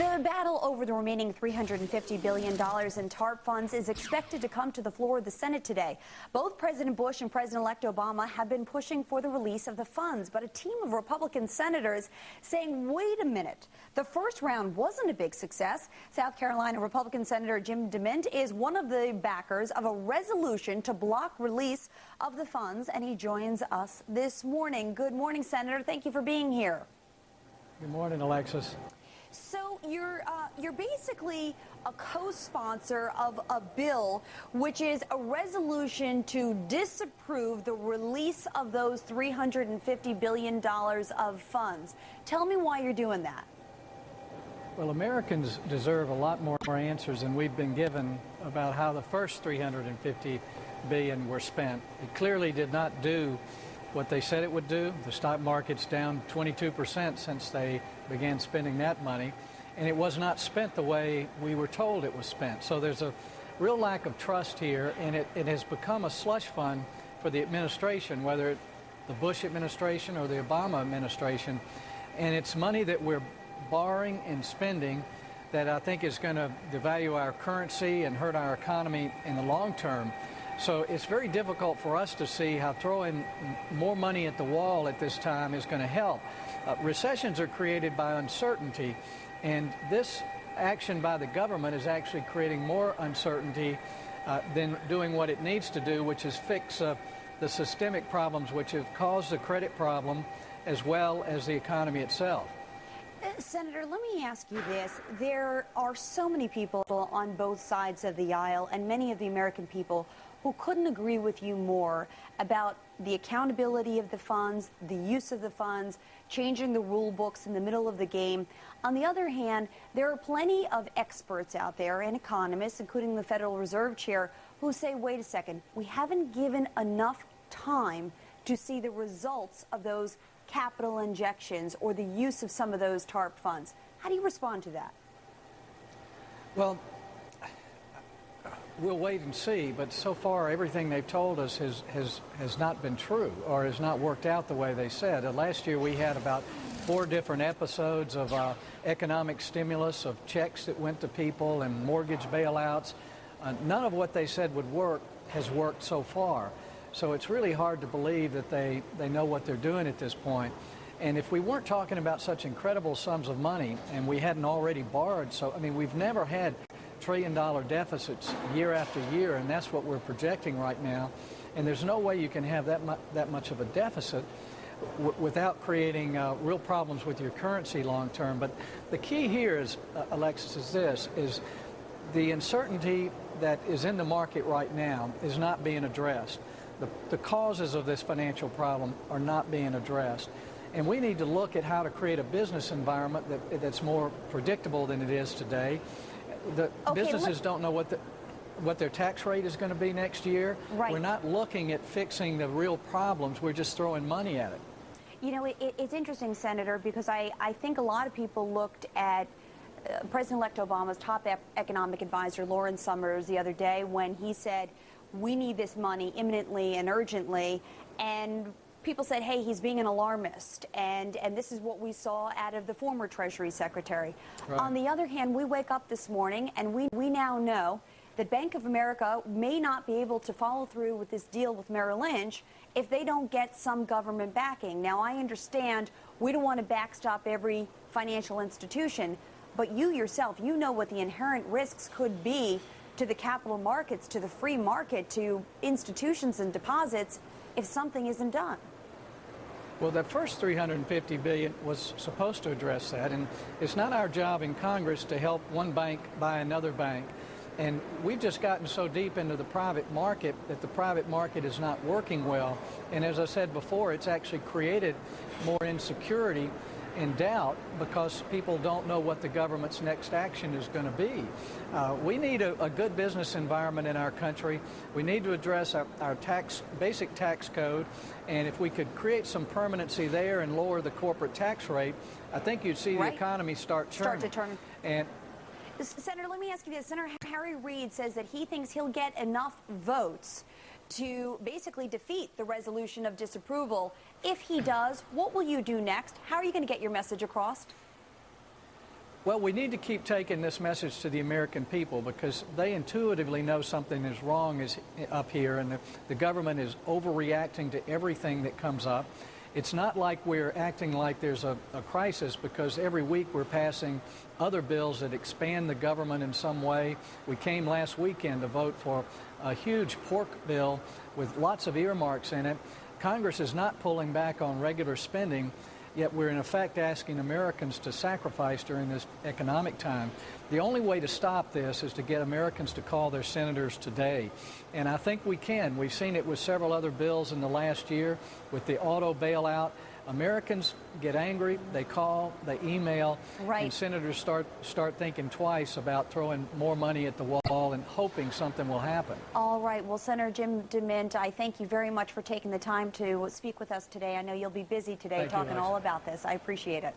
The battle over the remaining $350 billion in TARP funds is expected to come to the floor of the Senate today. Both President Bush and President-elect Obama have been pushing for the release of the funds, but a team of Republican senators saying, wait a minute, the first round wasn't a big success. South Carolina Republican Senator Jim DeMint is one of the backers of a resolution to block release of the funds, and he joins us this morning. Good morning, Senator. Thank you for being here. Good morning, Alexis. So you're basically a co-sponsor of a bill which is a resolution to disapprove the release of those $350 billion of funds. Tell me why you're doing that. Well, Americans deserve a lot more answers than we've been given about how the first $350 billion were spent. It clearly did not do what they said it would do. The stock market's down 22% since they began spending that money, and it was not spent the way we were told it was spent. So there's a real lack of trust here, and it has become a slush fund for the administration, whether it's the Bush administration or the Obama administration, and it's money that we're borrowing and spending that I think is going to devalue our currency and hurt our economy in the long term. So it's very difficult for us to see how throwing more money at the wall at this time is going to help. Recessions are created by uncertainty, and this action by the government is actually creating more uncertainty than doing what it needs to do, which is fix the systemic problems which have caused the credit problem as well as the economy itself. Senator, let me ask you this. There are so many people on both sides of the aisle, and many of the American people who couldn't agree with you more about the accountability of the funds, the use of the funds, changing the rule books in the middle of the game. On the other hand, there are plenty of experts out there and economists, including the Federal Reserve Chair, who say, wait a second, we haven't given enough time to see the results of those capital injections or the use of some of those TARP funds. How do you respond to that? Well, we'll wait and see, but so far everything they've told us has not been true or has not worked out the way they said. Last year we had about 4 different episodes of economic stimulus, of checks that went to people and mortgage bailouts. None of what they said would work has worked so far. So it's really hard to believe that they know what they're doing at this point. And if we weren't talking about such incredible sums of money and we hadn't already borrowed, so I mean, we've never had trillion-dollar deficits year after year, and that's what we're projecting right now. And there's no way you can have that much of a deficit without creating real problems with your currency long term. But the key here is, Alexis, is the uncertainty that is in the market right now is not being addressed. The causes of this financial problem are not being addressed. And we need to look at how to create a business environment that's more predictable than it is today. Businesses don't know what their tax rate is going to be next year. Right. We're not looking at fixing the real problems. We're just throwing money at it. You know, it's interesting, Senator, because I think a lot of people looked at President-elect Obama's top economic advisor, Lawrence Summers, the other day when he said, we need this money imminently and urgently, and people said, hey, he's being an alarmist, and this is what we saw out of the former Treasury Secretary. Right. On the other hand, we wake up this morning and we now know that Bank of America may not be able to follow through with this deal with Merrill Lynch if they don't get some government backing. Now, I understand we don't want to backstop every financial institution, but you yourself, you know what the inherent risks could be to the capital markets, to the free market, to institutions and deposits if something isn't done. Well, the first $350 billion was supposed to address that, and it's not our job in Congress to help one bank buy another bank. And we've just gotten so deep into the private market that the private market is not working well. And as I said before, it's actually created more insecurity and doubt because people don't know what the government's next action is going to be. We need a good business environment in our country. We need to address our basic tax code, and if we could create some permanency there and lower the corporate tax rate, I think you'd see the economy start to turn. And Senator, let me ask you this. Senator Harry Reid says that he thinks he'll get enough votes to basically defeat the resolution of disapproval. If he does, what will you do next? How are you going to get your message across? Well, we need to keep taking this message to the American people because they intuitively know something is wrong up here, and the government is overreacting to everything that comes up. It's not like we're acting like there's a crisis, because every week we're passing other bills that expand the government in some way. We came last weekend to vote for a huge pork bill with lots of earmarks in it. Congress is not pulling back on regular spending, yet we're in effect asking Americans to sacrifice during this economic time. The only way to stop this is to get Americans to call their senators today. And I think we can. We've seen it with several other bills in the last year with the auto bailout. Americans get angry, they call, they email, right. And senators start thinking twice about throwing more money at the wall and hoping something will happen. All right. Well, Senator Jim DeMint, I thank you very much for taking the time to speak with us today. I know you'll be busy today talking all about this. I appreciate it.